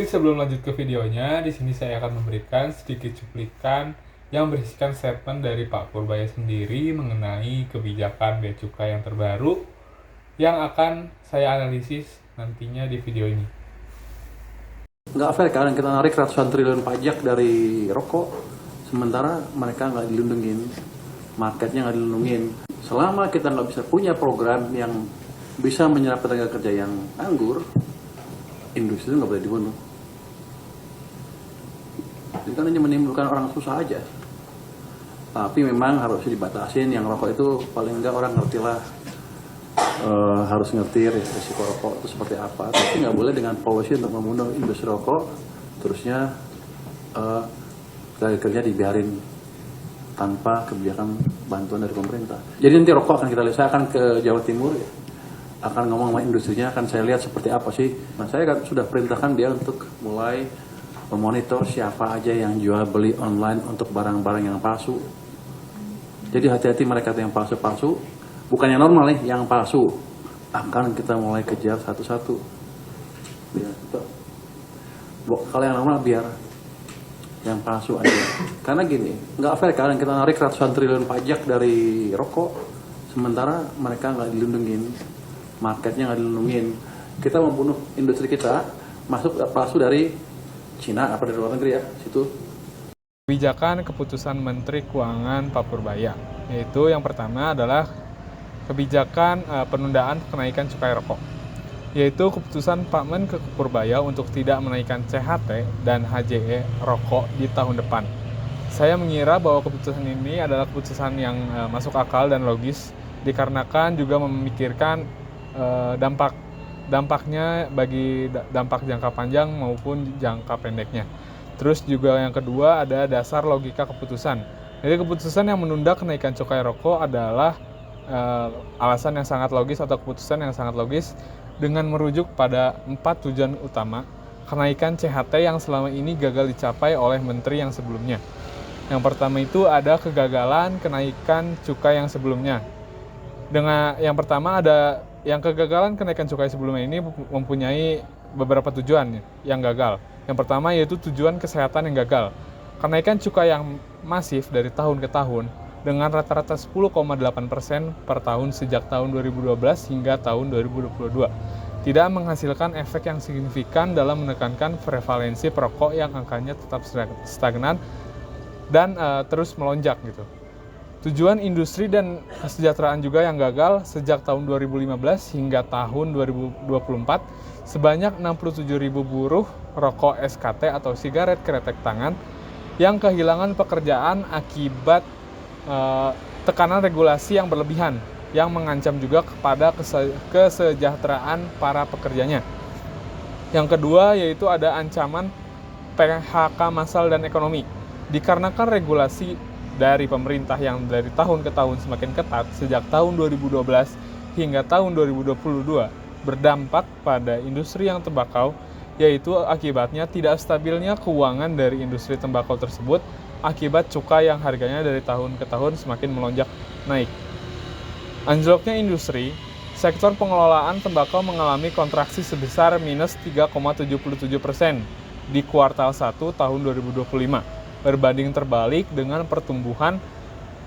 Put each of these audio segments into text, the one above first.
Mungkin sebelum lanjut ke videonya, di sini saya akan memberikan sedikit cuplikan yang berisikan statement dari Pak Purbaya sendiri mengenai kebijakan bea cukai yang terbaru yang akan saya analisis nantinya di video ini. Nggak fair kan kita narik ratusan triliun pajak dari rokok, sementara mereka nggak dilindungin, marketnya nggak dilindungin. Selama kita nggak bisa punya program yang bisa menyerap tenaga kerja yang nganggur, industri itu nggak boleh dibunuh. Itu kan hanya menimbulkan orang susah aja. Tapi memang harus dibatasin, yang rokok itu paling enggak orang ngerti lah. Harus ngerti risiko rokok itu seperti apa, tapi nggak boleh dengan policy untuk membunuh industri rokok, terusnya tenaga kerja dibiarin tanpa kebijakan bantuan dari pemerintah. Jadi nanti rokok akan kita lihat, saya akan ke Jawa Timur, akan ngomong sama industrinya, akan saya lihat seperti apa sih. Nah, saya kan sudah perintahkan dia untuk mulai memonitor siapa aja yang jual beli online untuk barang-barang yang palsu. Jadi hati-hati mereka yang palsu-palsu, bukan yang normal nih, yang palsu. Akan kita mulai kejar satu-satu. Ya, kalau yang normal biar yang palsu aja. Karena gini, nggak fair kan kita narik ratusan triliun pajak dari rokok, sementara mereka nggak dilindungin, marketnya nggak dilindungin. Kita membunuh industri kita, masuk palsu dari Cina apa dari luar negeri ya, situ. Kebijakan keputusan Menteri Keuangan Pak Purbaya, yaitu yang pertama adalah kebijakan penundaan kenaikan cukai rokok, yaitu keputusan Pak Menko Purbaya untuk tidak menaikkan CHT dan HJE rokok di tahun depan. Saya mengira bahwa keputusan ini adalah keputusan yang masuk akal dan logis, dikarenakan juga memikirkan dampaknya bagi dampak jangka panjang maupun jangka pendeknya. Terus juga yang kedua ada dasar logika keputusan. Jadi keputusan yang menunda kenaikan cukai rokok adalah alasan yang sangat logis atau keputusan yang sangat logis dengan merujuk pada 4 tujuan utama kenaikan CHT yang selama ini gagal dicapai oleh menteri yang sebelumnya. Yang pertama itu ada kegagalan kenaikan cukai yang sebelumnya. Dengan yang pertama ada yang kegagalan kenaikan cukai sebelumnya ini mempunyai beberapa tujuan yang gagal. Yang pertama yaitu tujuan kesehatan yang gagal. Kenaikan cukai yang masif dari tahun ke tahun dengan rata-rata 10,8% per tahun sejak tahun 2012 hingga tahun 2022 tidak menghasilkan efek yang signifikan dalam menekankan prevalensi perokok yang angkanya tetap stagnan dan terus melonjak gitu. Tujuan industri dan kesejahteraan juga yang gagal sejak tahun 2015 hingga tahun 2024 sebanyak 67.000 buruh rokok SKT atau sigaret kretek tangan yang kehilangan pekerjaan akibat tekanan regulasi yang berlebihan yang mengancam juga kepada kesejahteraan para pekerjanya. Yang kedua yaitu ada ancaman PHK massal dan ekonomi. Dikarenakan regulasi dari pemerintah yang dari tahun ke tahun semakin ketat sejak tahun 2012 hingga tahun 2022 berdampak pada industri yang tembakau, yaitu akibatnya tidak stabilnya keuangan dari industri tembakau tersebut akibat cukai yang harganya dari tahun ke tahun semakin melonjak naik. Anjloknya industri, sektor pengelolaan tembakau mengalami kontraksi sebesar minus 3,77% di kuartal 1 tahun 2025. Berbanding terbalik dengan pertumbuhan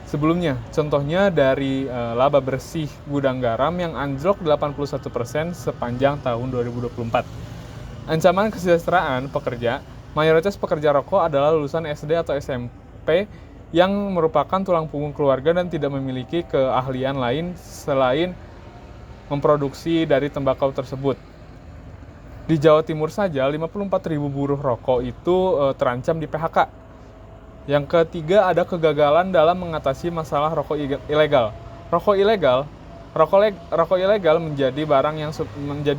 sebelumnya. Contohnya dari laba bersih gudang garam yang anjlok 81% sepanjang tahun 2024. Ancaman kesejahteraan pekerja, mayoritas pekerja rokok adalah lulusan SD atau SMP yang merupakan tulang punggung keluarga dan tidak memiliki keahlian lain selain memproduksi dari tembakau tersebut. Di Jawa Timur saja 54.000 buruh rokok itu terancam di PHK. Yang ketiga ada kegagalan dalam mengatasi masalah rokok ilegal. Rokok ilegal menjadi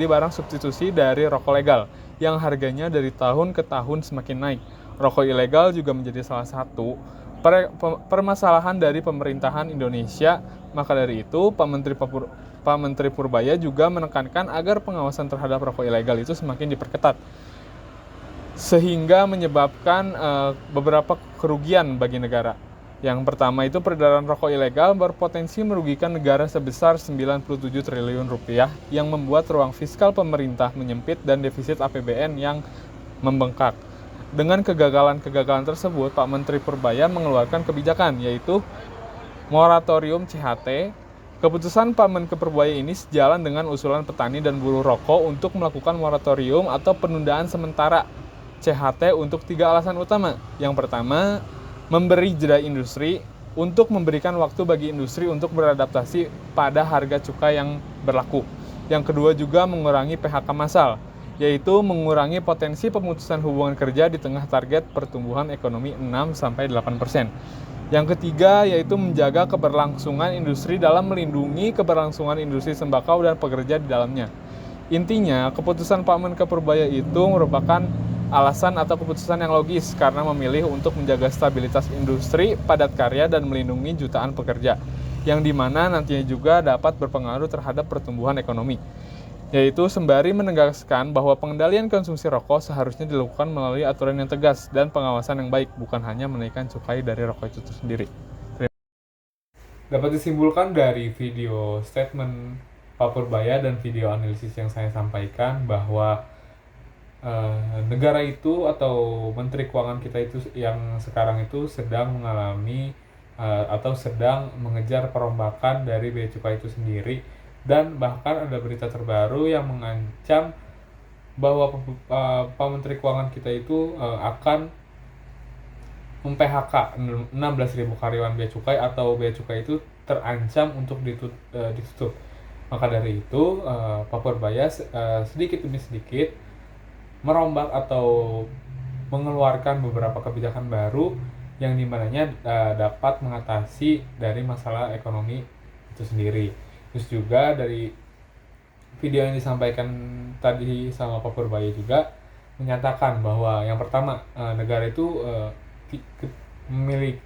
barang substitusi dari rokok legal yang harganya dari tahun ke tahun semakin naik. Rokok ilegal juga menjadi salah satu permasalahan dari pemerintahan Indonesia. Maka dari itu Pak Menteri Purbaya juga menekankan agar pengawasan terhadap rokok ilegal itu semakin diperketat, sehingga menyebabkan beberapa kerugian bagi negara. Yang pertama itu peredaran rokok ilegal berpotensi merugikan negara sebesar 97 triliun rupiah yang membuat ruang fiskal pemerintah menyempit dan defisit APBN yang membengkak. Dengan kegagalan-kegagalan tersebut, Pak Menteri Purbaya mengeluarkan kebijakan, yaitu moratorium CHT. Keputusan Pak Menko Purbaya ini sejalan dengan usulan petani dan buruh rokok untuk melakukan moratorium atau penundaan sementara CHT untuk 3 alasan utama. Yang pertama, memberi jeda industri untuk memberikan waktu bagi industri untuk beradaptasi pada harga cukai yang berlaku. Yang kedua juga mengurangi PHK massal, yaitu mengurangi potensi pemutusan hubungan kerja di tengah target pertumbuhan ekonomi 6-8%. Yang ketiga yaitu menjaga keberlangsungan industri dalam melindungi keberlangsungan industri sembako dan pekerja di dalamnya. Intinya, keputusan Pak Menko Purbaya itu merupakan alasan atau keputusan yang logis karena memilih untuk menjaga stabilitas industri padat karya dan melindungi jutaan pekerja, yang dimana nantinya juga dapat berpengaruh terhadap pertumbuhan ekonomi. Yaitu sembari menegaskan bahwa pengendalian konsumsi rokok seharusnya dilakukan melalui aturan yang tegas dan pengawasan yang baik, bukan hanya menaikkan cukai dari rokok itu sendiri. Dapat disimpulkan dari video statement Pak Purbaya dan video analisis yang saya sampaikan bahwa negara itu atau Menteri Keuangan kita itu yang sekarang itu sedang mengalami atau sedang mengejar perombakan dari bea cukai itu sendiri, dan bahkan ada berita terbaru yang mengancam bahwa Pak Menteri Keuangan kita itu akan mem-PHK 16.000 karyawan bea cukai atau bea cukai itu terancam untuk ditutup. Maka dari itu Pak Purbaya sedikit demi sedikit merombak atau mengeluarkan beberapa kebijakan baru yang dimananya dapat mengatasi dari masalah ekonomi itu sendiri. Terus juga dari video yang disampaikan tadi sama Pak Purbaya juga menyatakan bahwa yang pertama, negara itu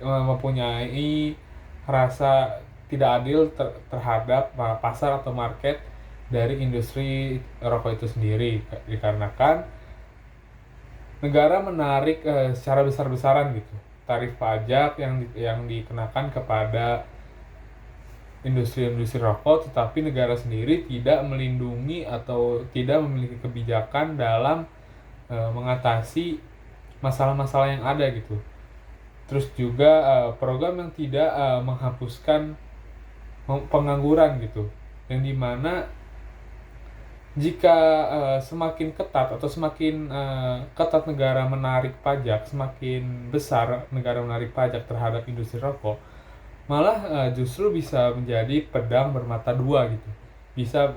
mempunyai rasa tidak adil terhadap pasar atau market dari industri rokok itu sendiri, dikarenakan negara menarik secara besar-besaran gitu tarif pajak yang dikenakan kepada industri-industri rokok, tetapi negara sendiri tidak melindungi atau tidak memiliki kebijakan dalam mengatasi masalah-masalah yang ada gitu. Terus juga program yang tidak menghapuskan pengangguran gitu, yang dimana jika semakin ketat atau semakin ketat negara menarik pajak, semakin besar negara menarik pajak terhadap industri rokok, malah justru bisa menjadi pedang bermata dua gitu. Bisa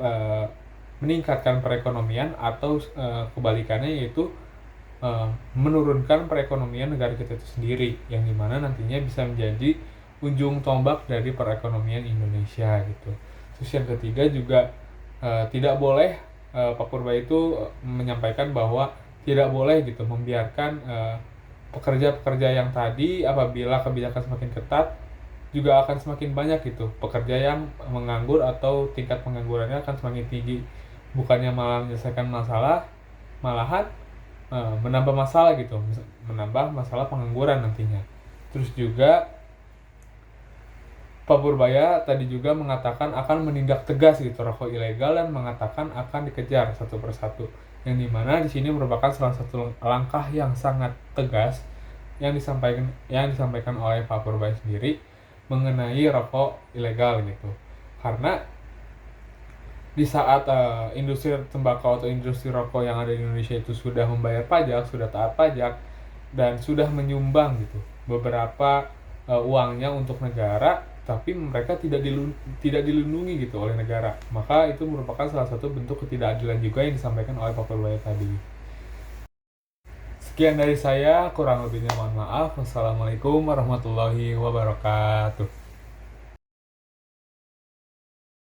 meningkatkan perekonomian atau kebalikannya, yaitu menurunkan perekonomian negara kita itu sendiri, yang dimana nantinya bisa menjadi ujung tombak dari perekonomian Indonesia gitu. Terus yang ketiga juga tidak boleh, Pak Purbaya itu menyampaikan bahwa tidak boleh gitu membiarkan pekerja-pekerja yang tadi, apabila kebijakan semakin ketat juga akan semakin banyak gitu pekerja yang menganggur atau tingkat penganggurannya akan semakin tinggi, bukannya malah menyelesaikan masalah, malahan menambah masalah gitu, menambah masalah pengangguran nantinya. Terus juga Pak Purbaya tadi juga mengatakan akan menindak tegas gitu rokok ilegal, dan mengatakan akan dikejar satu persatu, yang dimana di sini merupakan salah satu langkah yang sangat tegas yang disampaikan oleh Pak Purbaya sendiri mengenai rokok ilegal gitu. Karena di saat industri tembakau atau industri rokok yang ada di Indonesia itu sudah membayar pajak, sudah taat pajak, dan sudah menyumbang gitu beberapa uangnya untuk negara, tapi mereka tidak dilindungi gitu oleh negara, maka itu merupakan salah satu bentuk ketidakadilan juga yang disampaikan oleh Pak Purbaya tadi. Sekian dari saya, kurang lebihnya mohon maaf. Wassalamualaikum warahmatullahi wabarakatuh.